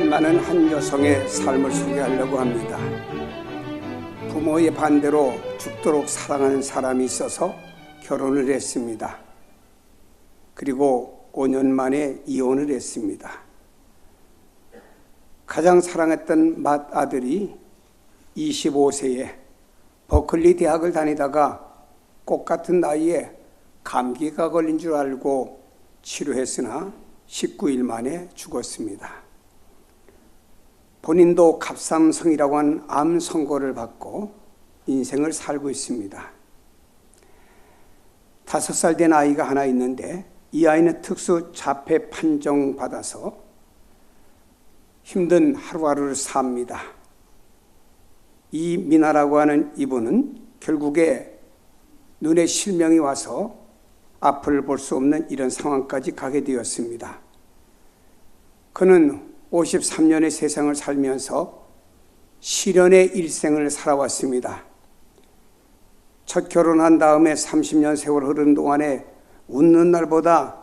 사연 많은 한 여성의 삶을 소개하려고 합니다. 부모의 반대로 죽도록 사랑하는 사람이 있어서 결혼을 했습니다. 그리고 5년 만에 이혼을 했습니다. 가장 사랑했던 맏아들이 25세에 버클리 대학을 다니다가 꽃 같은 나이에 감기가 걸린 줄 알고 치료했으나 19일 만에 죽었습니다. 본인도 갑삼성이라고 하는 암 선고를 받고 인생을 살고 있습니다. 5살 된 아이가 하나 있는데 이 아이는 특수 자폐 판정 받아서 힘든 하루하루를 삽니다. 이 미나라고 하는 이분은 결국에 눈에 실명이 와서 앞을 볼 수 없는 이런 상황까지 가게 되었습니다. 그는 53년의 세상을 살면서 시련의 일생을 살아왔습니다. 첫 결혼한 다음에 30년 세월 흐른 동안에 웃는 날보다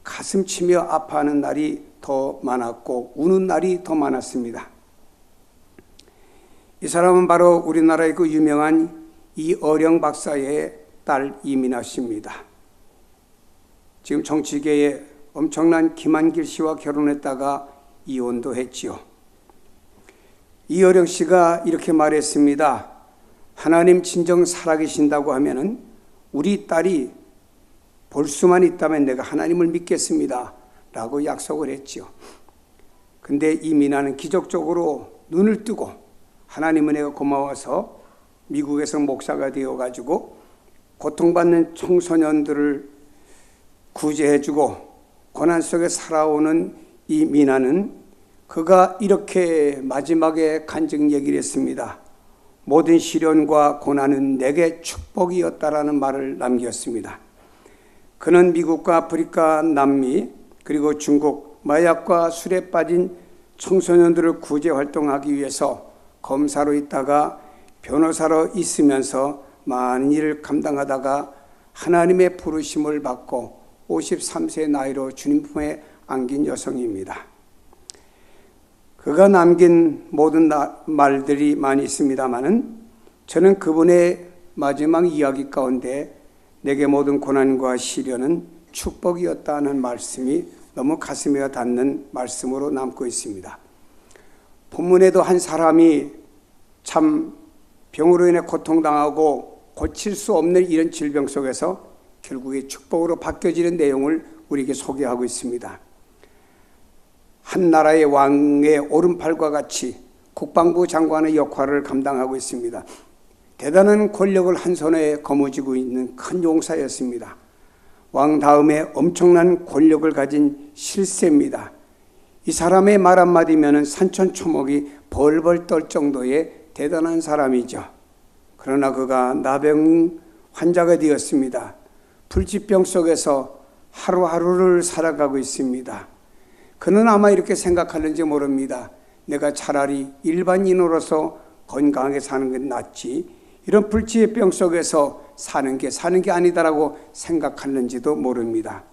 가슴 치며 아파하는 날이 더 많았고 우는 날이 더 많았습니다. 이 사람은 바로 우리나라의 그 유명한 이어령 박사의 딸 이민아 씨입니다. 지금 정치계에 엄청난 김한길 씨와 결혼했다가 이혼도 했지요. 이어령 씨가 이렇게 말했습니다. 하나님 진정 살아계신다고 하면은 우리 딸이 볼 수만 있다면 내가 하나님을 믿겠습니다 라고 약속을 했지요. 근데 이민아는 기적적으로 눈을 뜨고 하나님 은혜가 고마워서 미국에서 목사가 되어가지고 고통받는 청소년들을 구제해주고 고난 속에 살아오는 이 미나는 그가 이렇게 마지막에 간증 얘기를 했습니다. 모든 시련과 고난은 내게 축복이었다라는 말을 남겼습니다. 그는 미국과 아프리카, 남미 그리고 중국 마약과 술에 빠진 청소년들을 구제 활동하기 위해서 검사로 있다가 변호사로 있으면서 많은 일을 감당하다가 하나님의 부르심을 받고 53세 나이로 주님 품에 안긴 여성입니다. 그가 남긴 모든 말들이 많이 있습니다마는 저는 그분의 마지막 이야기 가운데 내게 모든 고난과 시련은 축복이었다는 말씀이 너무 가슴에 닿는 말씀으로 남고 있습니다. 본문에도 한 사람이 참 병으로 인해 고통당하고 고칠 수 없는 이런 질병 속에서 결국에 축복으로 바뀌어지는 내용을 우리에게 소개하고 있습니다. 한 나라의 왕의 오른팔과 같이 국방부 장관의 역할을 감당하고 있습니다. 대단한 권력을 한 손에 거머쥐고 있는 큰 용사였습니다. 왕 다음에 엄청난 권력을 가진 실세입니다. 이 사람의 말 한마디면 산천초목이 벌벌 떨 정도의 대단한 사람이죠. 그러나 그가 나병 환자가 되었습니다. 불치병 속에서 하루하루를 살아가고 있습니다. 그는 아마 이렇게 생각하는지 모릅니다. 내가 차라리 일반인으로서 건강하게 사는 게 낫지 이런 불치병 속에서 사는 게 아니다라고 생각하는지도 모릅니다.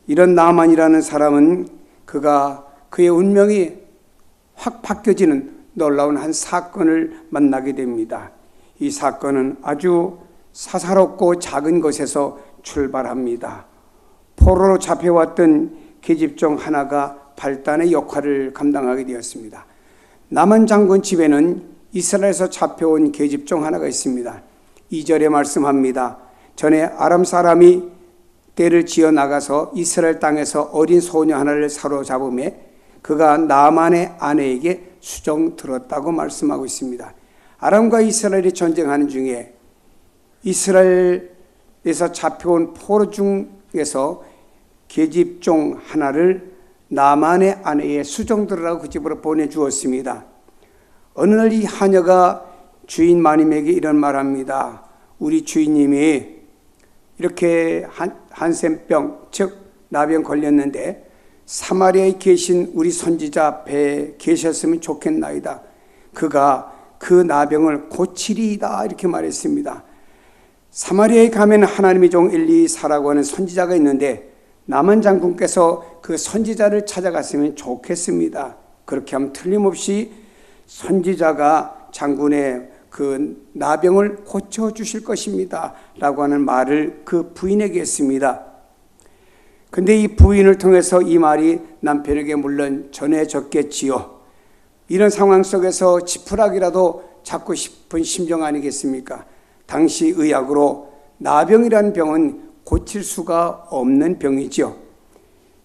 이런 나만이라는 사람은 그의 운명이 확 바뀌어지는 놀라운 한 사건을 만나게 됩니다. 이 사건은 아주 사사롭고 작은 것에서 출발합니다. 포로로 잡혀왔던 계집종 하나가 발단의 역할을 감당하게 되었습니다. 나만 장군 집에는 이스라엘에서 잡혀온 계집종 하나가 있습니다. 2절에 말씀합니다. 전에 아람 사람이 떼를 지어 나가서 이스라엘 땅에서 어린 소녀 하나를 사로잡음에 그가 나만의 아내에게 수정 들었다고 말씀하고 있습니다. 아람과 이스라엘이 전쟁하는 중에 이스라엘에서 잡혀온 포로 중에서 계집종 하나를 나만의 아내의 수정 들으라고 그 집으로 보내주었습니다. 어느 날 이 하녀가 주인 마님에게 이런 말합니다. 우리 주인님이 이렇게 한센병 즉 나병 걸렸는데 사마리아에 계신 우리 선지자 앞에 계셨으면 좋겠나이다. 그가 그 나병을 고치리이다 이렇게 말했습니다. 사마리아에 가면 하나님의 종 엘리사라고 하는 선지자가 있는데 나만 장군께서 그 선지자를 찾아갔으면 좋겠습니다. 그렇게 하면 틀림없이 선지자가 장군의 그 나병을 고쳐주실 것입니다 라고 하는 말을 그 부인에게 했습니다. 근데 이 부인을 통해서 이 말이 남편에게 물론 전해졌겠지요. 이런 상황 속에서 지푸라기라도 잡고 싶은 심정 아니겠습니까? 당시 의학으로 나병이라는 병은 고칠 수가 없는 병이지요.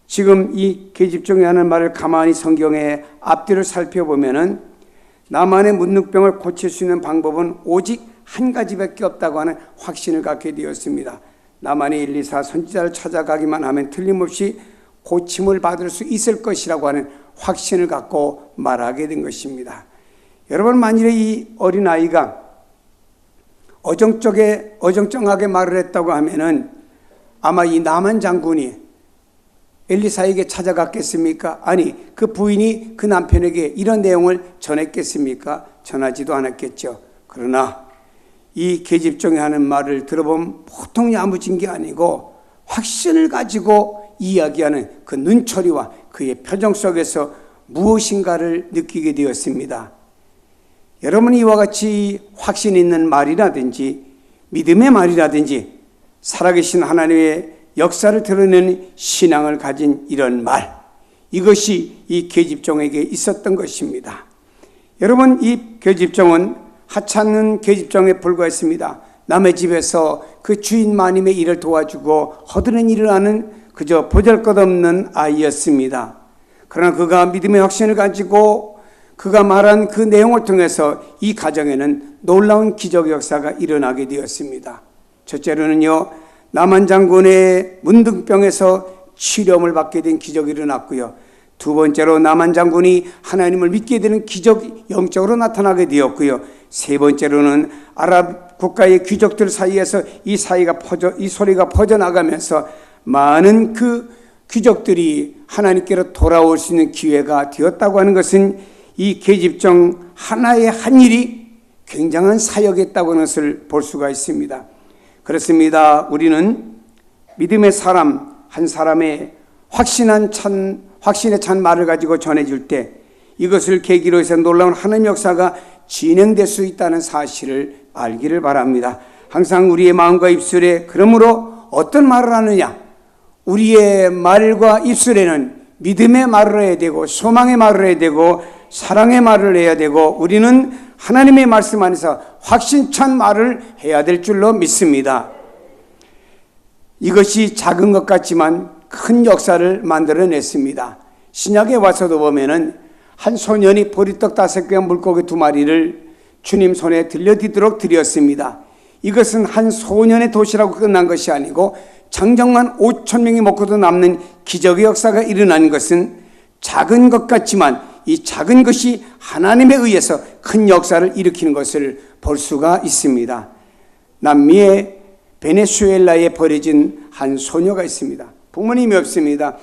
지금 이 계집종이 하는 말을 가만히 성경의 앞뒤를 살펴보면은 나만의 문둥병을 고칠 수 있는 방법은 오직 한 가지밖에 없다고 하는 확신을 갖게 되었습니다. 나만이 엘리사 선지자를 찾아가기만 하면 틀림없이 고침을 받을 수 있을 것이라고 하는 확신을 갖고 말하게 된 것입니다. 여러분, 만일에 이 어린아이가 어정쩡하게 말을 했다고 하면은 아마 이 나만 장군이 엘리사에게 찾아갔겠습니까? 아니, 그 부인이 그 남편에게 이런 내용을 전했겠습니까? 전하지도 않았겠죠. 그러나 이 계집종이 하는 말을 들어보면 보통 야무진 게 아니고 확신을 가지고 이야기하는 그 눈초리와 그의 표정 속에서 무엇인가를 느끼게 되었습니다. 여러분이 이와 같이 확신 있는 말이라든지 믿음의 말이라든지 살아계신 하나님의 역사를 드러내는 신앙을 가진 이런 말, 이것이 이 계집종에게 있었던 것입니다. 여러분, 이 계집종은 하찮은 계집종에 불과했습니다. 남의 집에서 그 주인 마님의 일을 도와주고 허드렛 일을 하는 그저 보잘것없는 아이였습니다. 그러나 그가 믿음의 확신을 가지고 그가 말한 그 내용을 통해서 이 가정에는 놀라운 기적 역사가 일어나게 되었습니다. 첫째로는요, 나만 장군의 문둥병에서 치료를 받게 된 기적이 일어났고요. 두 번째로 나만 장군이 하나님을 믿게 되는 기적이 영적으로 나타나게 되었고요. 세 번째로는 아랍 국가의 귀족들 사이에서 이 소리가 퍼져나가면서 많은 그 귀족들이 하나님께로 돌아올 수 있는 기회가 되었다고 하는 것은 이 계집종 하나의 한 일이 굉장한 사역이었다고 하는 것을 볼 수가 있습니다. 그렇습니다. 우리는 믿음의 사람 한 사람의 확신에 찬 말을 가지고 전해줄 때 이것을 계기로 해서 놀라운 하나님의 역사가 진행될 수 있다는 사실을 알기를 바랍니다. 항상 우리의 마음과 입술에 그러므로 어떤 말을 하느냐? 우리의 말과 입술에는 믿음의 말을 해야 되고 소망의 말을 해야 되고 사랑의 말을 해야 되고 우리는 하나님의 말씀 안에서 확신찬 말을 해야 될 줄로 믿습니다. 이것이 작은 것 같지만 큰 역사를 만들어냈습니다. 신약에 와서도 보면은 한 소년이 보리떡 5개와 물고기 2마리를 주님 손에 들려드리도록 드렸습니다. 이것은 한 소년의 도시라고 끝난 것이 아니고 장정만 5,000명이 먹고도 남는 기적의 역사가 일어난 것은 작은 것 같지만 이 작은 것이 하나님에 의해서 큰 역사를 일으키는 것을 볼 수가 있습니다. 남미의 베네수엘라에 버려진 한 소녀가 있습니다. 부모님이 없습니다.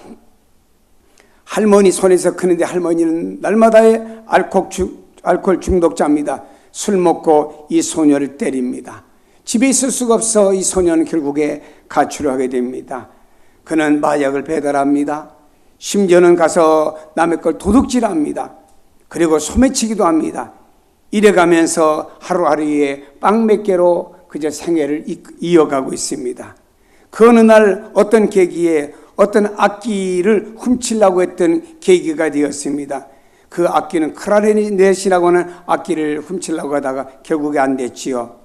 할머니 손에서 크는데 할머니는 날마다의 알코올 중독자입니다. 술 먹고 이 소녀를 때립니다. 집에 있을 수가 없어 이 소녀는 결국에 가출을 하게 됩니다. 그는 마약을 배달합니다. 심지어는 가서 남의 걸 도둑질합니다. 그리고 소매치기도 합니다. 이래가면서 하루하루에 빵 몇 개로 그저 생애를 이어가고 있습니다. 그 어느 날 어떤 계기에 어떤 악기를 훔치려고 했던 계기가 되었습니다. 그 악기는 클라리넷이라고 하는 악기를 훔치려고 하다가 결국에 안 됐지요.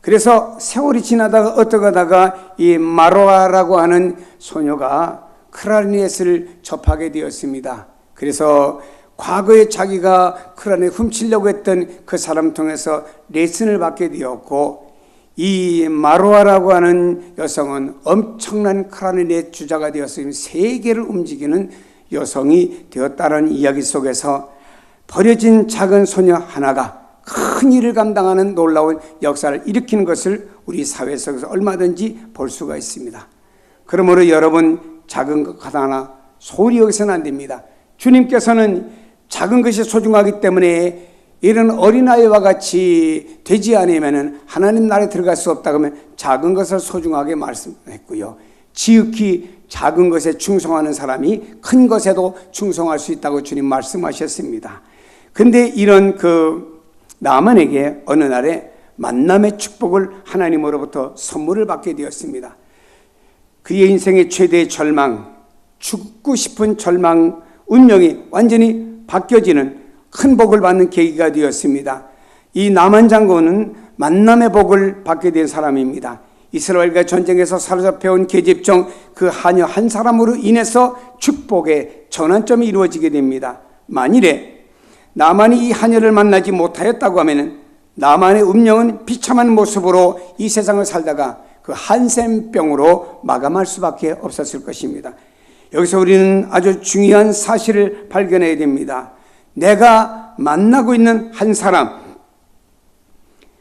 그래서 세월이 지나다가 어떠가다가 이 마로아라고 하는 소녀가 클라리넷을 접하게 되었습니다. 그래서 과거에 자기가 클라리넷 훔치려고 했던 그 사람 통해서 레슨을 받게 되었고 이 마로아라고 하는 여성은 엄청난 클라리넷 주자가 되었으니 세계를 움직이는 여성이 되었다는 이야기 속에서 버려진 작은 소녀 하나가 큰 일을 감당하는 놀라운 역사를 일으키는 것을 우리 사회 속에서 얼마든지 볼 수가 있습니다. 그러므로 여러분 작은 것 하나 소홀히 여기서는 안 됩니다. 주님께서는 작은 것이 소중하기 때문에 이런 어린아이와 같이 되지 않으면 하나님 나라에 들어갈 수 없다 그러면 작은 것을 소중하게 말씀했고요. 지극히 작은 것에 충성하는 사람이 큰 것에도 충성할 수 있다고 주님 말씀하셨습니다. 근데 이런 나만에게 어느 날에 만남의 축복을 하나님으로부터 선물을 받게 되었습니다. 그의 인생의 최대의 절망, 죽고 싶은 절망, 운명이 완전히 바뀌어지는 큰 복을 받는 계기가 되었습니다. 이 나만 장군은 만남의 복을 받게 된 사람입니다. 이스라엘과 전쟁에서 사로잡혀온 계집종 그 하녀 한 사람으로 인해서 축복의 전환점이 이루어지게 됩니다. 만일에 나만이 이 하녀를 만나지 못하였다고 하면 나만의 운명은 비참한 모습으로 이 세상을 살다가 그 한센병으로 마감할 수밖에 없었을 것입니다. 여기서 우리는 아주 중요한 사실을 발견해야 됩니다. 내가 만나고 있는 한 사람,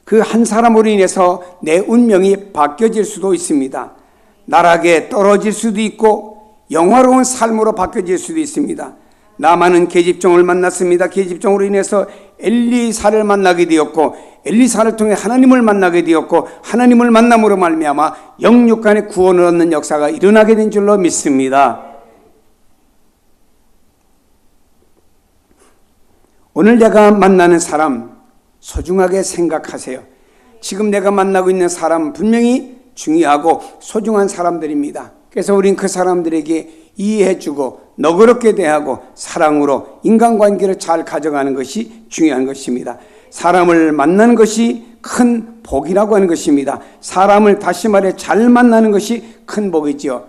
그 한 사람으로 인해서 내 운명이 바뀌어질 수도 있습니다. 나락에 떨어질 수도 있고 영화로운 삶으로 바뀌어질 수도 있습니다. 나만은 계집종을 만났습니다. 계집종으로 인해서 엘리사를 만나게 되었고 엘리사를 통해 하나님을 만나게 되었고 하나님을 만남으로 말미암아 영육 간의 구원을 얻는 역사가 일어나게 된 줄로 믿습니다. 오늘 내가 만나는 사람 소중하게 생각하세요. 지금 내가 만나고 있는 사람 분명히 중요하고 소중한 사람들입니다. 그래서 우린 그 사람들에게 이해해주고 너그럽게 대하고 사랑으로 인간관계를 잘 가져가는 것이 중요한 것입니다. 사람을 만나는 것이 큰 복이라고 하는 것입니다. 사람을 다시 말해 잘 만나는 것이 큰 복이지요.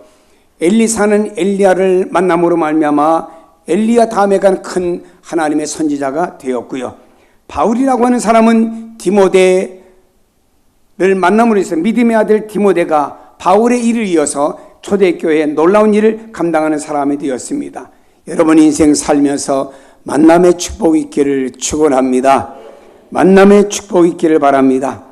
엘리사는 엘리야를 만남으로 말미암아 엘리야 다음에 간 큰 하나님의 선지자가 되었고요. 바울이라고 하는 사람은 디모데를 만남으로 해서 믿음의 아들 디모데가 바울의 일을 이어서 초대교회에 놀라운 일을 감당하는 사람이 되었습니다. 여러분 인생 살면서 만남의 축복이 있기를 축원합니다. 만남의 축복이 있기를 바랍니다.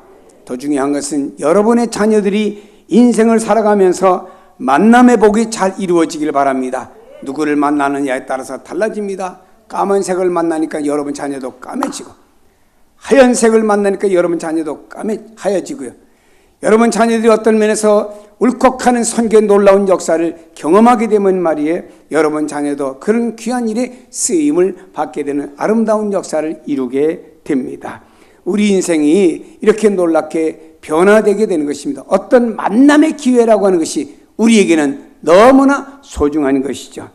더 중요한 것은 여러분의 자녀들이 인생을 살아가면서 만남의 복이 잘 이루어지길 바랍니다. 누구를 만나느냐에 따라서 달라집니다. 까만색을 만나니까 여러분 자녀도 까매지고 하얀색을 만나니까 여러분 자녀도 하얘지고요. 여러분 자녀들이 어떤 면에서 울컥하는 선교의 놀라운 역사를 경험하게 되면 말이에요. 여러분 자녀도 그런 귀한 일에 쓰임을 받게 되는 아름다운 역사를 이루게 됩니다. 우리 인생이 이렇게 놀랍게 변화되게 되는 것입니다. 어떤 만남의 기회라고 하는 것이 우리에게는 너무나 소중한 것이죠.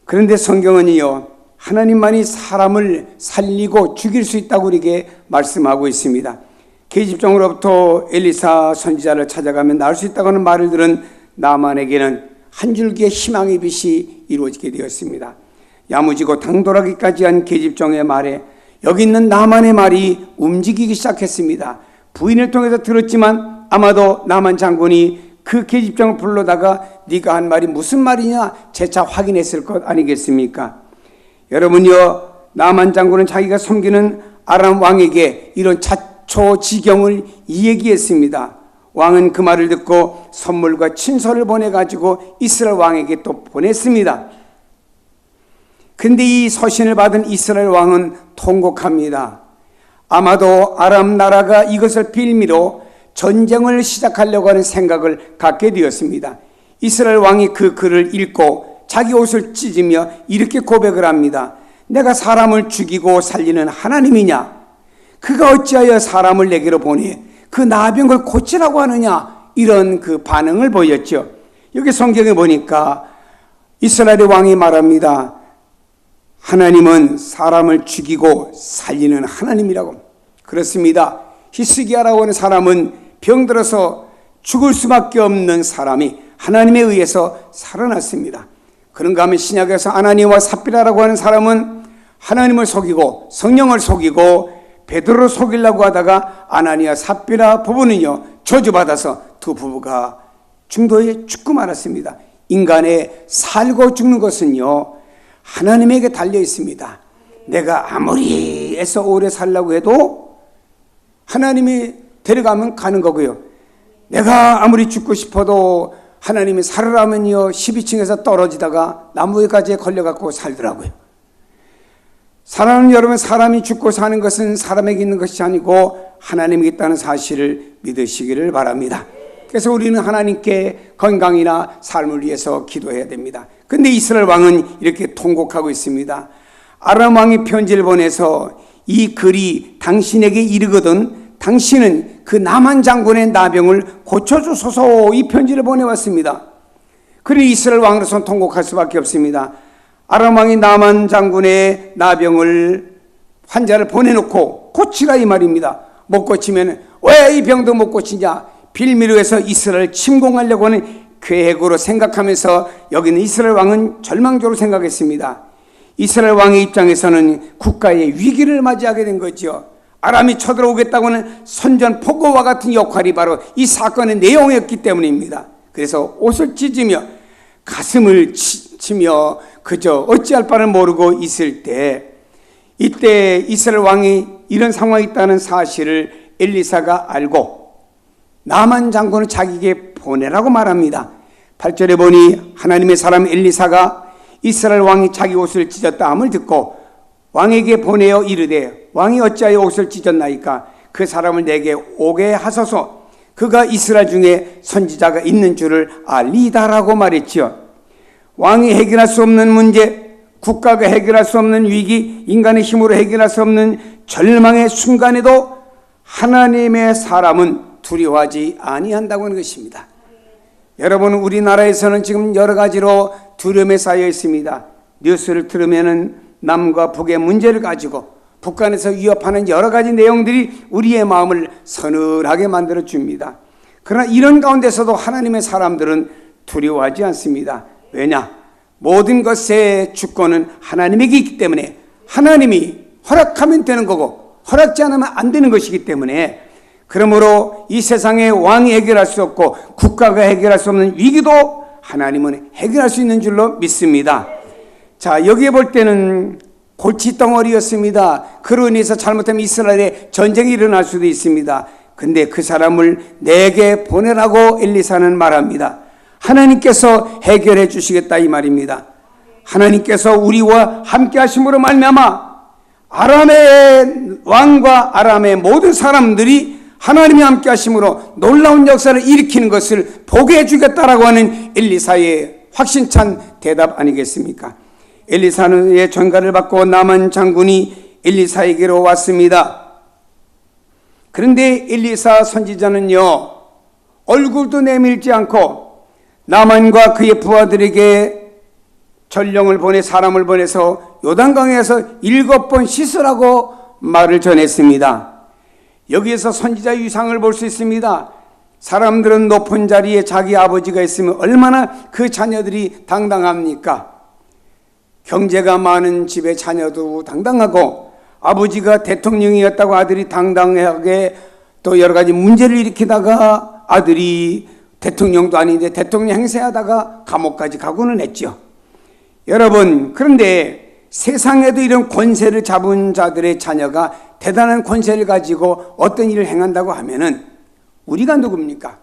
그런데 성경은요, 하나님만이 사람을 살리고 죽일 수 있다고 우리에게 말씀하고 있습니다. 계집종으로부터 엘리사 선지자를 찾아가면 나을 수 있다고 하는 말을 들은 나만에게는 한 줄기의 희망의 빛이 이루어지게 되었습니다. 야무지고 당돌하기까지 한 계집종의 말에 여기 있는 나만의 말이 움직이기 시작했습니다. 부인을 통해서 들었지만 아마도 나만 장군이 그 계집종을 불러다가 네가 한 말이 무슨 말이냐 재차 확인했을 것 아니겠습니까? 여러분요, 나만 장군은 자기가 섬기는 아람 왕에게 이런 자초지경을 얘기했습니다. 왕은 그 말을 듣고 선물과 친서를 보내가지고 이스라엘 왕에게 또 보냈습니다. 근데 이 서신을 받은 이스라엘 왕은 통곡합니다. 아마도 아람 나라가 이것을 빌미로 전쟁을 시작하려고 하는 생각을 갖게 되었습니다. 이스라엘 왕이 그 글을 읽고 자기 옷을 찢으며 이렇게 고백을 합니다. 내가 사람을 죽이고 살리는 하나님이냐? 그가 어찌하여 사람을 내게로 보내 그 나병을 고치라고 하느냐? 이런 그 반응을 보였죠. 여기 성경에 보니까 이스라엘의 왕이 말합니다. 하나님은 사람을 죽이고 살리는 하나님이라고. 그렇습니다. 히스기야라고 하는 사람은 병들어서 죽을 수밖에 없는 사람이 하나님에 의해서 살아났습니다. 그런가 하면 신약에서 아나니아와 삽비라라고 하는 사람은 하나님을 속이고 성령을 속이고 베드로를 속이려고 하다가 아나니아 삽비라 부부는요 저주받아서 두 부부가 중도에 죽고 말았습니다. 인간의 살고 죽는 것은요 하나님에게 달려 있습니다. 내가 아무리 애써 오래 살려고 해도 하나님이 데려가면 가는 거고요. 내가 아무리 죽고 싶어도 하나님이 살으라면요 12층에서 떨어지다가 나무에까지 걸려갖고 살더라고요. 사람은 여러분 사람이 죽고 사는 것은 사람에게 있는 것이 아니고 하나님에게 있다는 사실을 믿으시기를 바랍니다. 그래서 우리는 하나님께 건강이나 삶을 위해서 기도해야 됩니다. 근데 이스라엘 왕은 이렇게 통곡하고 있습니다. 아람 왕이 편지를 보내서 이 글이 당신에게 이르거든 당신은 그 나만 장군의 나병을 고쳐주소서, 이 편지를 보내왔습니다. 그러니 이스라엘 왕으로서는 통곡할 수밖에 없습니다. 아람 왕이 나만 장군의 나병을 환자를 보내놓고 고치라 이 말입니다. 못 고치면 왜 이 병도 못 고치냐, 빌미로 해서 이스라엘을 침공하려고 하는 계획으로 생각하면서 여기는 이스라엘 왕은 절망적으로 생각했습니다. 이스라엘 왕의 입장에서는 국가의 위기를 맞이하게 된 거죠. 아람이 쳐들어오겠다고 하는 선전포고와 같은 역할이 바로 이 사건의 내용이었기 때문입니다. 그래서 옷을 찢으며 가슴을 치며 그저 어찌할 바를 모르고 있을 때, 이때 이스라엘 왕이 이런 상황이 있다는 사실을 엘리사가 알고 나만 장군을 자기에게 보내라고 말합니다. 8절에 보니 하나님의 사람 엘리사가 이스라엘 왕이 자기 옷을 찢었다 함을 듣고 왕에게 보내어 이르되 왕이 어찌하여 옷을 찢었나이까? 그 사람을 내게 오게 하소서. 그가 이스라엘 중에 선지자가 있는 줄을 알리다라고 말했지요. 왕이 해결할 수 없는 문제, 국가가 해결할 수 없는 위기, 인간의 힘으로 해결할 수 없는 절망의 순간에도 하나님의 사람은 두려워하지 아니한다고 하는 것입니다. 여러분, 우리나라에서는 지금 여러 가지로 두려움에 쌓여 있습니다. 뉴스를 들으면은 남과 북의 문제를 가지고 북한에서 위협하는 여러 가지 내용들이 우리의 마음을 서늘하게 만들어 줍니다. 그러나 이런 가운데서도 하나님의 사람들은 두려워하지 않습니다. 왜냐? 모든 것의 주권은 하나님에게 있기 때문에 하나님이 허락하면 되는 거고 허락지 않으면 안 되는 것이기 때문에, 그러므로 이 세상의 왕이 해결할 수 없고 국가가 해결할 수 없는 위기도 하나님은 해결할 수 있는 줄로 믿습니다. 자, 여기에 볼 때는 골칫덩어리였습니다. 그로 인해서 잘못하면 이스라엘에 전쟁이 일어날 수도 있습니다. 근데 그 사람을 내게 보내라고 엘리사는 말합니다. 하나님께서 해결해 주시겠다 이 말입니다. 하나님께서 우리와 함께 하심으로 말미암아 아람의 왕과 아람의 모든 사람들이 하나님이 함께 하심으로 놀라운 역사를 일으키는 것을 보게 해주겠다라고 하는 엘리사의 확신찬 대답 아니겠습니까? 엘리사의 전가를 받고 나만 장군이 엘리사에게로 왔습니다. 그런데 엘리사 선지자는요, 얼굴도 내밀지 않고 나만과 그의 부하들에게 전령을 보내 사람을 보내서 요단강에서 7번 씻으라고 말을 전했습니다. 여기에서 선지자 위상을 볼 수 있습니다. 사람들은 높은 자리에 자기 아버지가 있으면 얼마나 그 자녀들이 당당합니까? 경제가 많은 집의 자녀도 당당하고, 아버지가 대통령이었다고 아들이 당당하게 또 여러 가지 문제를 일으키다가 아들이 대통령도 아닌데 대통령 행세하다가 감옥까지 가고는 했죠. 여러분, 그런데 세상에도 이런 권세를 잡은 자들의 자녀가 대단한 권세를 가지고 어떤 일을 행한다고 하면은 우리가 누굽니까?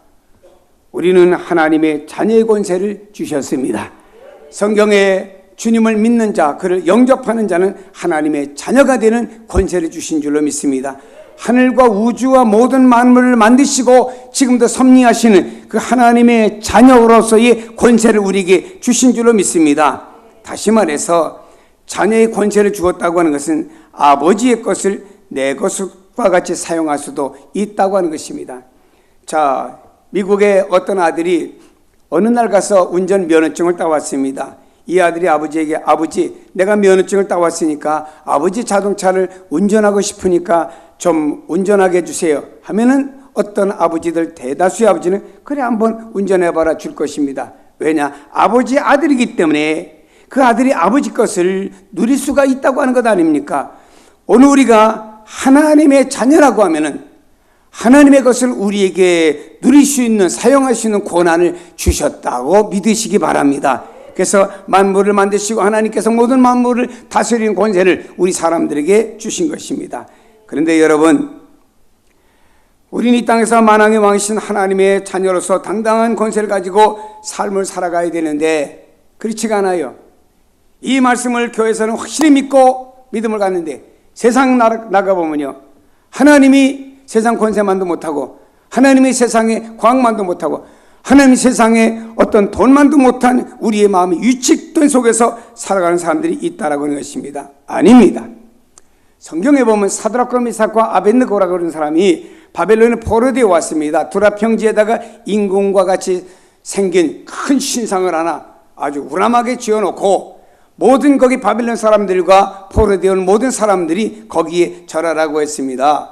우리는 하나님의 자녀의 권세를 주셨습니다. 성경에 주님을 믿는 자, 그를 영접하는 자는 하나님의 자녀가 되는 권세를 주신 줄로 믿습니다. 하늘과 우주와 모든 만물을 만드시고 지금도 섭리하시는 그 하나님의 자녀로서의 권세를 우리에게 주신 줄로 믿습니다. 다시 말해서 자녀의 권세를 주었다고 하는 것은 아버지의 것을 내 것과 같이 사용할 수도 있다고 하는 것입니다. 자, 미국의 어떤 아들이 어느 날 가서 운전 면허증을 따왔습니다. 이 아들이 아버지에게, 아버지, 내가 면허증을 따왔으니까 아버지 자동차를 운전하고 싶으니까 좀 운전하게 해주세요 하면은 어떤 아버지들, 대다수의 아버지는 그래 한번 운전해봐라 줄 것입니다. 왜냐? 아버지의 아들이기 때문에 그 아들이 아버지 것을 누릴 수가 있다고 하는 것 아닙니까? 오늘 우리가 하나님의 자녀라고 하면은 하나님의 것을 우리에게 누릴 수 있는, 사용할 수 있는 권한을 주셨다고 믿으시기 바랍니다. 그래서 만물을 만드시고 하나님께서 모든 만물을 다스리는 권세를 우리 사람들에게 주신 것입니다. 그런데 여러분, 우리는 이 땅에서 만왕의 왕이신 하나님의 자녀로서 당당한 권세를 가지고 삶을 살아가야 되는데 그렇지가 않아요. 이 말씀을 교회에서는 확실히 믿고 믿음을 갖는데 세상 나가보면요, 하나님이 세상 권세만도 못하고 하나님의 세상에 과학만도 못하고 하나님의 세상에 어떤 돈만도 못한 우리의 마음이 유칙된 속에서 살아가는 사람들이 있다라고 하는 것입니다. 아닙니다. 성경에 보면 사드락과 미삭과 아벳느고라고 그러는 사람이 바벨론의 포로되어 왔습니다. 두라 평지에다가 인공과 같이 생긴 큰 신상을 하나 아주 우람하게 지어놓고 모든 거기 바벨론 사람들과 포로되어 온 모든 사람들이 거기에 절하라고 했습니다.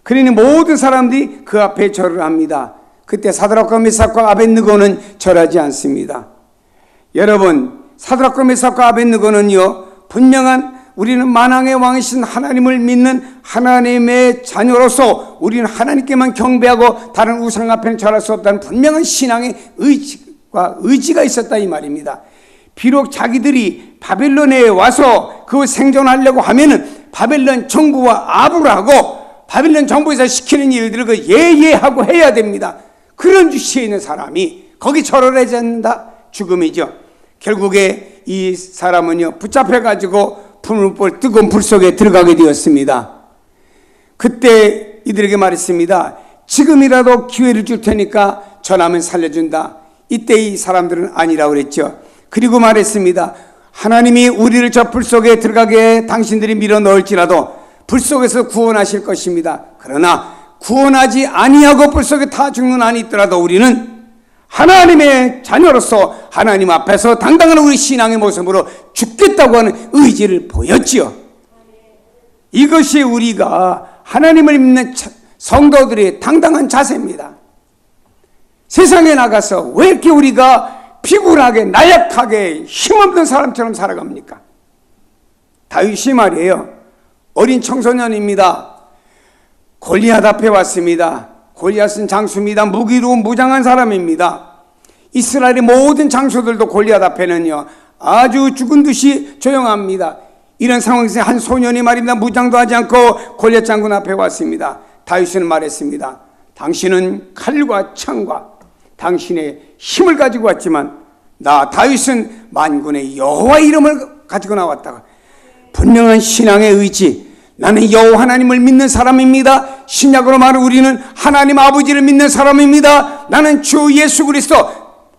그러니 모든 사람들이 그 앞에 절을 합니다. 그때 사드락과 미삭과 아벳느고는 절하지 않습니다. 여러분, 사드락과 미삭과 아벳느고는요, 분명한 우리는 만왕의 왕이신 하나님을 믿는 하나님의 자녀로서 우리는 하나님께만 경배하고 다른 우상 앞에는 절할 수 없다는 분명한 신앙의 의지가 있었다 이 말입니다. 비록 자기들이 바벨론에 와서 그 생존하려고 하면은 바벨론 정부와 아부를 하고 바벨론 정부에서 시키는 일들을 그 예예하고 해야 됩니다. 그런 주시에 있는 사람이 거기 절을 하지 않는다? 죽음이죠. 결국에 이 사람은요, 붙잡혀가지고 불 뜨거운 불 속에 들어가게 되었습니다. 그때 이들에게 말했습니다. 지금이라도 기회를 줄 테니까 전하면 살려준다. 이때 이 사람들은 아니라고 그랬죠. 그리고 말했습니다. 하나님이 우리를 저 불 속에 들어가게 당신들이 밀어 넣을지라도 불 속에서 구원하실 것입니다. 그러나 구원하지 아니하고 불 속에 타 죽는 한이 있더라도 우리는 하나님의 자녀로서 하나님 앞에서 당당한 우리 신앙의 모습으로 죽겠다고 하는 의지를 보였지요. 이것이 우리가 하나님을 믿는 성도들의 당당한 자세입니다. 세상에 나가서 왜 이렇게 우리가 비굴하게 나약하게 힘없는 사람처럼 살아갑니까? 다윗이 말이에요. 어린 청소년입니다. 골리앗 앞에 왔습니다. 골리앗은 장수입니다. 무기로운 무장한 사람입니다. 이스라엘의 모든 장수들도 골리앗 앞에는요, 아주 죽은 듯이 조용합니다. 이런 상황에서 한 소년이 말입니다. 무장도 하지 않고 골리앗 장군 앞에 왔습니다. 다윗은 말했습니다. 당신은 칼과 창과 당신의 힘을 가지고 왔지만 나 다윗은 만군의 여호와 이름을 가지고 나왔다가 분명한 신앙의 의지, 나는 여호와 하나님을 믿는 사람입니다. 신약으로 말하면 우리는 하나님 아버지를 믿는 사람입니다. 나는 주 예수 그리스도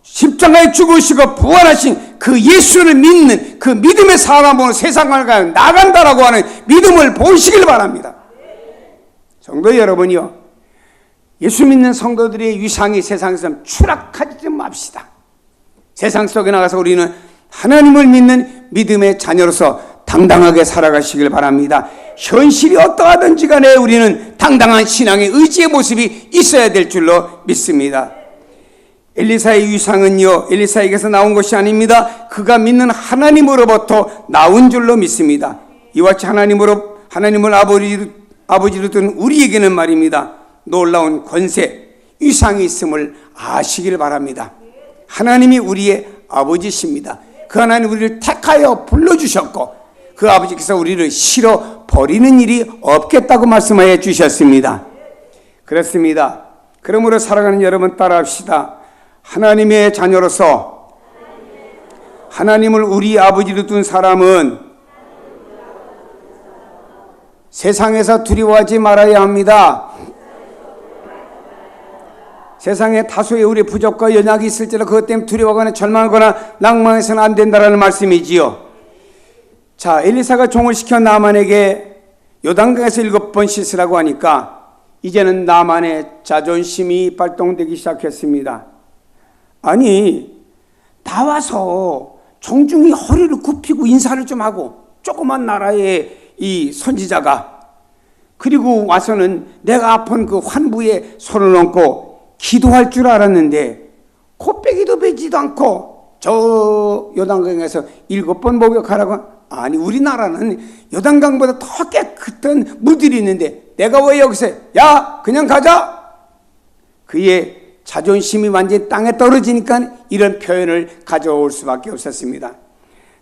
십자가에 죽으시고 부활하신 그 예수를 믿는 그 믿음의 사람으로 세상을 나간다라고 하는 믿음을 보시길 바랍니다. 성도 여러분이요, 예수 믿는 성도들의 위상이 세상에서 추락하지 좀 맙시다. 세상 속에 나가서 우리는 하나님을 믿는 믿음의 자녀로서 당당하게 살아가시길 바랍니다. 현실이 어떠하든지 간에 우리는 당당한 신앙의 의지의 모습이 있어야 될 줄로 믿습니다. 엘리사의 위상은요, 엘리사에게서 나온 것이 아닙니다. 그가 믿는 하나님으로부터 나온 줄로 믿습니다. 이와 같이 하나님을 아버지로 둔 우리에게는 말입니다, 놀라운 권세, 위상이 있음을 아시길 바랍니다. 하나님이 우리의 아버지십니다. 그 하나님 우리를 택하여 불러주셨고 그 아버지께서 우리를 실어 버리는 일이 없겠다고 말씀하여 주셨습니다. 그렇습니다. 그러므로 살아가는 여러분 따라합시다. 하나님의 자녀로서 하나님을 우리 아버지로 둔 사람은 세상에서 두려워하지 말아야 합니다. 세상에 다소의 우리 부족과 연약이 있을지라도 그것 때문에 두려워하거나 절망하거나 낭망해서는 안 된다는 말씀이지요. 자, 엘리사가 종을 시켜 나만에게 요단강에서 7번 씻으라고 하니까 이제는 나만의 자존심이 발동되기 시작했습니다. 아니, 나와서 정중히 허리를 굽히고 인사를 좀 하고 조그만 나라의 이 선지자가 그리고 와서는 내가 아픈 그 환부에 손을 얹고 기도할 줄 알았는데 코빼기도 베지도 않고 저 요단강에서 7번 목욕하라고. 아니, 우리나라는 요단강보다 더 깨끗한 물들이 있는데 내가 왜 여기서 야 그냥 가자. 그의 자존심이 완전히 땅에 떨어지니까 이런 표현을 가져올 수밖에 없었습니다.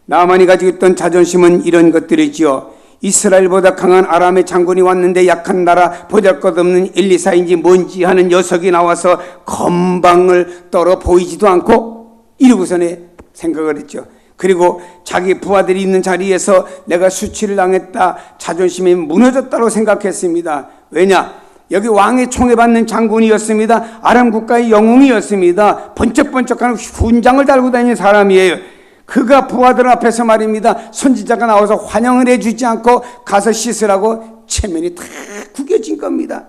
나만이 가지고 있던 자존심은 이런 것들이지요. 이스라엘보다 강한 아람의 장군이 왔는데 약한 나라 보잘것없는 엘리사인지 뭔지 하는 녀석이 나와서 건방을 떨어 보이지도 않고 이러고서는 생각을 했죠. 그리고 자기 부하들이 있는 자리에서 내가 수치를 당했다, 자존심이 무너졌다고 생각했습니다. 왜냐? 여기 왕의 총애받는 장군이었습니다. 아람 국가의 영웅이었습니다. 번쩍번쩍하는 훈장을 달고 다니는 사람이에요. 그가 부하들 앞에서 말입니다. 선지자가 나와서 환영을 해주지 않고 가서 씻으라고 체면이 다 구겨진 겁니다.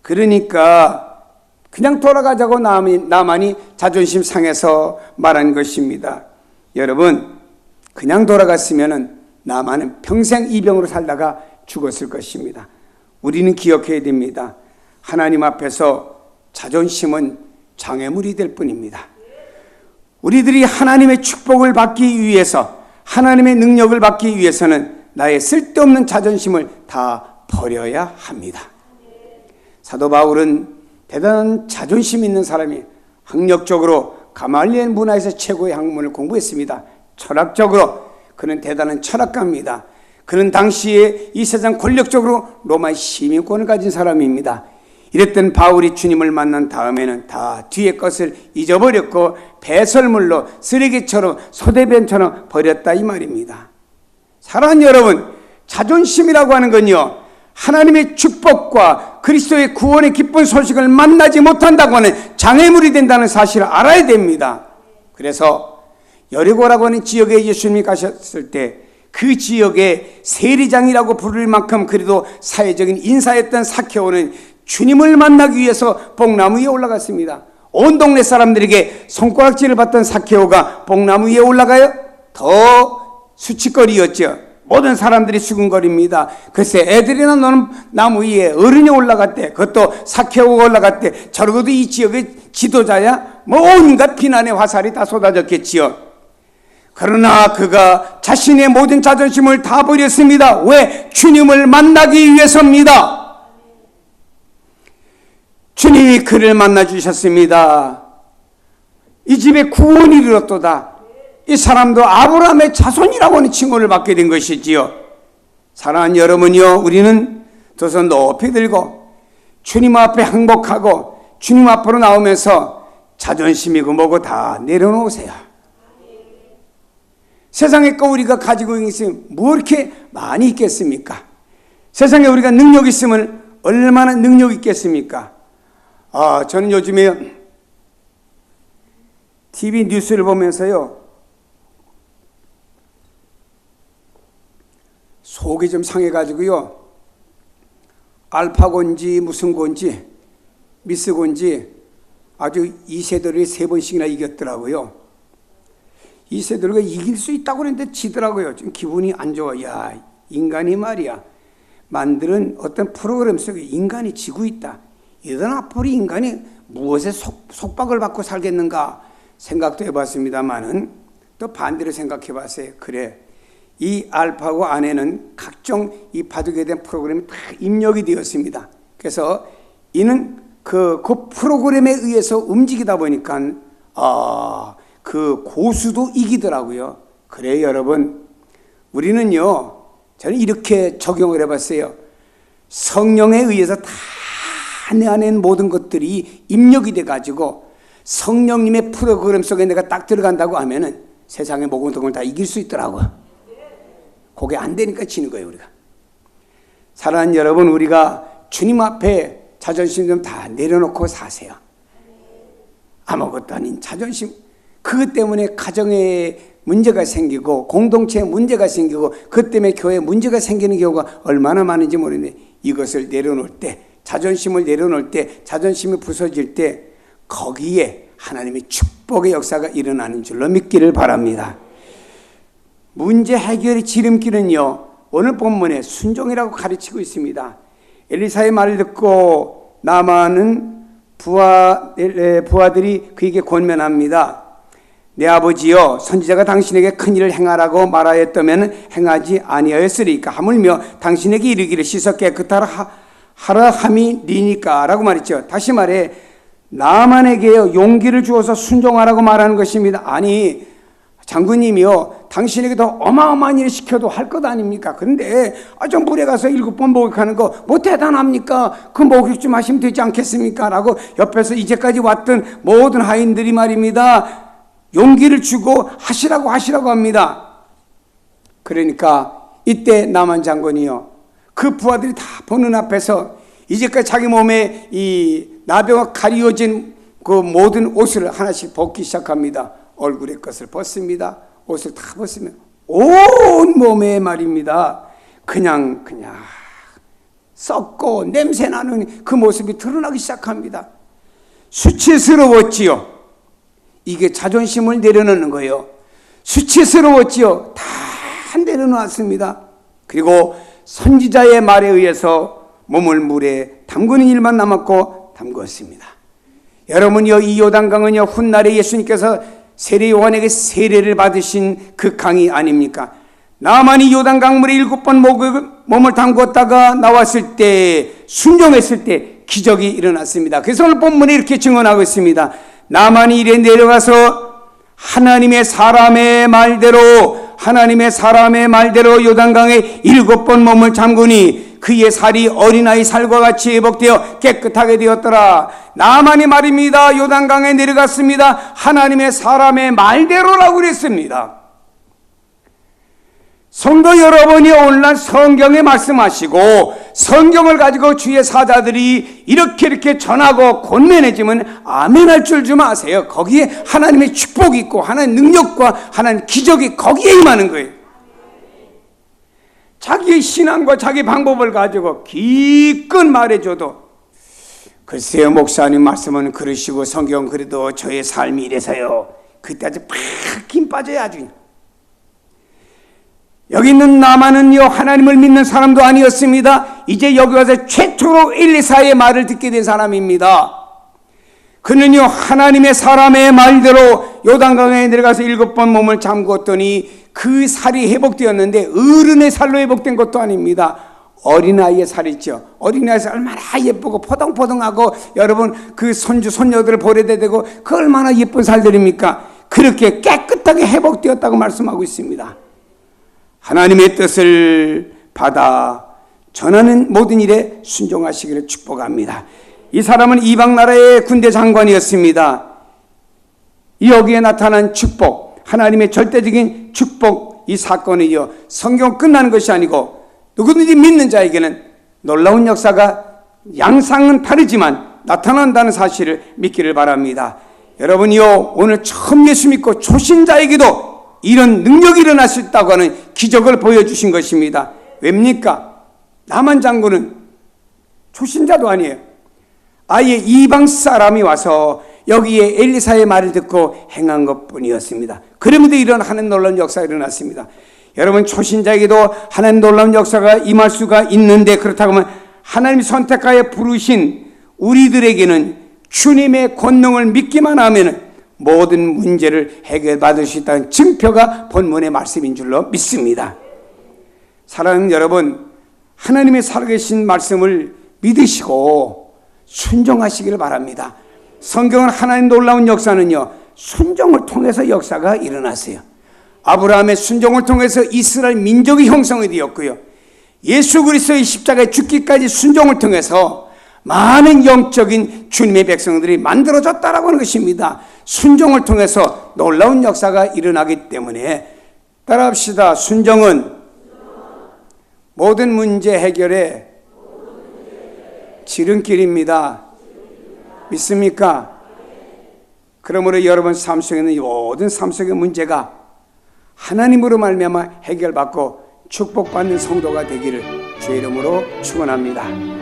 그러니까 그냥 돌아가자고 나만이 자존심 상해서 말한 것입니다. 여러분, 그냥 돌아갔으면 나만은 평생 이 병으로 살다가 죽었을 것입니다. 우리는 기억해야 됩니다. 하나님 앞에서 자존심은 장애물이 될 뿐입니다. 우리들이 하나님의 축복을 받기 위해서, 하나님의 능력을 받기 위해서는 나의 쓸데없는 자존심을 다 버려야 합니다. 사도 바울은 대단한 자존심 있는 사람이, 학력적으로 가말리엘 문화에서 최고의 학문을 공부했습니다. 철학적으로 그는 대단한 철학가입니다. 그는 당시에 이 세상 권력적으로 로마의 시민권을 가진 사람입니다. 이랬던 바울이 주님을 만난 다음에는 다 뒤의 것을 잊어버렸고 배설물로 쓰레기처럼 소대변처럼 버렸다 이 말입니다. 사랑하는 여러분, 자존심이라고 하는 건요, 하나님의 축복과 그리스도의 구원의 기쁜 소식을 만나지 못한다고 하는 장애물이 된다는 사실을 알아야 됩니다. 그래서 여리고라고 하는 지역에 예수님이 가셨을 때 그 지역의 세리장이라고 부를 만큼 그래도 사회적인 인사였던 사케오는 주님을 만나기 위해서 뽕나무 위에 올라갔습니다. 온 동네 사람들에게 손가락질을 받던 사케오가 뽕나무 위에 올라가요? 더 수치거리였죠. 모든 사람들이 수근거립니다. 글쎄, 애들이나 노는 나무 위에 어른이 올라갔대. 그것도 사케오가 올라갔대. 저러고도 이 지역의 지도자야? 뭐 온갖 비난의 화살이 다 쏟아졌겠지요. 그러나 그가 자신의 모든 자존심을 다 버렸습니다. 왜? 주님을 만나기 위해서입니다. 주님이 그를 만나 주셨습니다. 이 집에 구원이 이르렀도다. 이 사람도 아브라함의 자손이라고 하는 칭호를 받게 된 것이지요. 사랑하는 여러분이요, 우리는 두 손 높이 들고 주님 앞에 항복하고 주님 앞으로 나오면서 자존심이고 뭐고 다 내려놓으세요. 세상에 거 우리가 가지고 있으면 뭐 이렇게 많이 있겠습니까? 세상에 우리가 능력 있으면 얼마나 능력 있겠습니까? 저는 요즘에 TV 뉴스를 보면서요, 속이 좀 상해가지고요, 알파고인지 무슨 고인지 미스고인지 아주 이세돌이 3번씩이나 이겼더라고요. 이세돌이가 이길 수 있다고 그랬는데 지더라고요. 좀 기분이 안 좋아. 야, 인간이 말이야, 만드는 어떤 프로그램 속에 인간이 지고 있다. 이런 앞으로 인간이 무엇에 속박을 받고 살겠는가 생각도 해봤습니다만은 또 반대로 생각해봤어요. 그래, 이 알파고 안에는 각종 이 바둑에 대한 프로그램이 다 입력이 되었습니다. 그래서 이는 그 프로그램에 의해서 움직이다 보니까 그 고수도 이기더라고요. 그래, 여러분, 우리는요, 저는 이렇게 적용을 해봤어요. 성령에 의해서 다 내 안에 있는 모든 것들이 입력이 돼가지고 성령님의 프로그램 속에 내가 딱 들어간다고 하면은 세상의 모든 걸 다 이길 수 있더라고요. 그게 안 되니까 지는 거예요, 우리가. 사랑하는 여러분, 우리가 주님 앞에 자존심 좀 다 내려놓고 사세요. 아무것도 아닌 자존심, 그것 때문에 가정에 문제가 생기고 공동체에 문제가 생기고 그것 때문에 교회에 문제가 생기는 경우가 얼마나 많은지 모르는데, 이것을 내려놓을 때, 자존심을 내려놓을 때, 자존심이 부서질 때 거기에 하나님의 축복의 역사가 일어나는 줄로 믿기를 바랍니다. 문제 해결의 지름길은요, 오늘 본문에 순종이라고 가르치고 있습니다. 엘리사의 말을 듣고 나만은 부하들이 그에게 권면합니다. 내 아버지여, 선지자가 당신에게 큰일을 행하라고 말하였다면 행하지 아니하였으리까. 하물며 당신에게 이르기를 씻어 깨끗하라 하라 함이 니니까 라고 말했죠. 다시 말해, 나만에게 용기를 주어서 순종하라고 말하는 것입니다. 아니, 장군님이요, 당신에게 더 어마어마한 일을 시켜도 할 것 아닙니까? 그런데 저 물에 가서 7번 목욕하는 거 뭐 대단합니까? 그 목욕 좀 하시면 되지 않겠습니까? 라고 옆에서 이제까지 왔던 모든 하인들이 말입니다, 용기를 주고 하시라고 합니다. 그러니까 이때 나만 장군이요, 그 부하들이 다 보는 앞에서 이제까지 자기 몸에 이 나병과 가리워진 그 모든 옷을 하나씩 벗기 시작합니다. 얼굴의 것을 벗습니다. 옷을 다 벗으면 온 몸에 말입니다. 그냥 썩고 냄새나는 그 모습이 드러나기 시작합니다. 수치스러웠지요. 이게 자존심을 내려놓는 거예요. 수치스러웠지요. 다 내려놓았습니다. 그리고 선지자의 말에 의해서 몸을 물에 담그는 일만 남았고 담그었습니다. 여러분요, 이 요단강은요, 훗날에 예수님께서 세례 요한에게 세례를 받으신 그 강이 아닙니까? 나만이 요단강물에 7번 몸을 담궜다가 나왔을 때, 순종했을 때 기적이 일어났습니다. 그래서 오늘 본문에 이렇게 증언하고 있습니다. 나만이 이래 내려가서 하나님의 사람의 말대로 요단강에 7번 몸을 잠그니 그의 살이 어린아이 살과 같이 회복되어 깨끗하게 되었더라. 나만이 말입니다. 요단강에 내려갔습니다. 하나님의 사람의 말대로라고 그랬습니다. 성도 여러분이 오늘날 성경에 말씀하시고 성경을 가지고 주의 사자들이 이렇게 전하고 권면해주면 아멘할 줄 좀 아세요. 거기에 하나님의 축복이 있고 하나님의 능력과 하나님의 기적이 거기에 임하는 거예요. 자기의 신앙과 자기 방법을 가지고 기껏 말해줘도 글쎄요, 목사님 말씀은 그러시고 성경 그래도 저의 삶이 이래서요. 그때 아주 팍 힘 빠져야 아주. 여기 있는 나만은요, 하나님을 믿는 사람도 아니었습니다. 이제 여기 와서 최초로 엘리사의 말을 듣게 된 사람입니다. 그는요, 하나님의 사람의 말대로 요단강에 내려가서 7번 몸을 잠궜더니 그 살이 회복되었는데 어른의 살로 회복된 것도 아닙니다. 어린아이의 살이죠. 어린아이의 살 얼마나 예쁘고 포동포동하고 여러분 그 손주 손녀들을 보려대 되고 그 얼마나 예쁜 살들입니까? 그렇게 깨끗하게 회복되었다고 말씀하고 있습니다. 하나님의 뜻을 받아 전하는 모든 일에 순종하시기를 축복합니다. 이 사람은 이방 나라의 군대 장관이었습니다. 여기에 나타난 축복, 하나님의 절대적인 축복, 이 사건이요, 성경 끝나는 것이 아니고 누구든지 믿는 자에게는 놀라운 역사가 양상은 다르지만 나타난다는 사실을 믿기를 바랍니다. 여러분이요, 오늘 처음 예수 믿고 초신자에게도 이런 능력이 일어날 수 있다고 하는 기적을 보여주신 것입니다. 왜입니까? 나만 장군은 초신자도 아니에요. 아예 이방 사람이 와서 여기에 엘리사의 말을 듣고 행한 것뿐이었습니다. 그럼에도 이런 하나님 놀라운 역사가 일어났습니다. 여러분, 초신자에게도 하나님 놀라운 역사가 임할 수가 있는데, 그렇다고 하면 하나님이 선택하여 부르신 우리들에게는 주님의 권능을 믿기만 하면 모든 문제를 해결받을 수 있다는 증표가 본문의 말씀인 줄로 믿습니다. 사랑하는 여러분, 하나님의 살아계신 말씀을 믿으시고 순종하시기를 바랍니다. 성경은 하나님 놀라운 역사는요, 순종을 통해서 역사가 일어났어요. 아브라함의 순종을 통해서 이스라엘 민족이 형성이 되었고요, 예수 그리스도의 십자가에 죽기까지 순종을 통해서 많은 영적인 주님의 백성들이 만들어졌다라고 하는 것입니다. 순종을 통해서 놀라운 역사가 일어나기 때문에 따라합시다. 순종은 모든 문제 해결의 지름길입니다. 믿습니까? 그러므로 여러분 삶 속에는 모든 삶 속의 문제가 하나님으로 말미암아 해결받고 축복받는 성도가 되기를 주의 이름으로 축원합니다.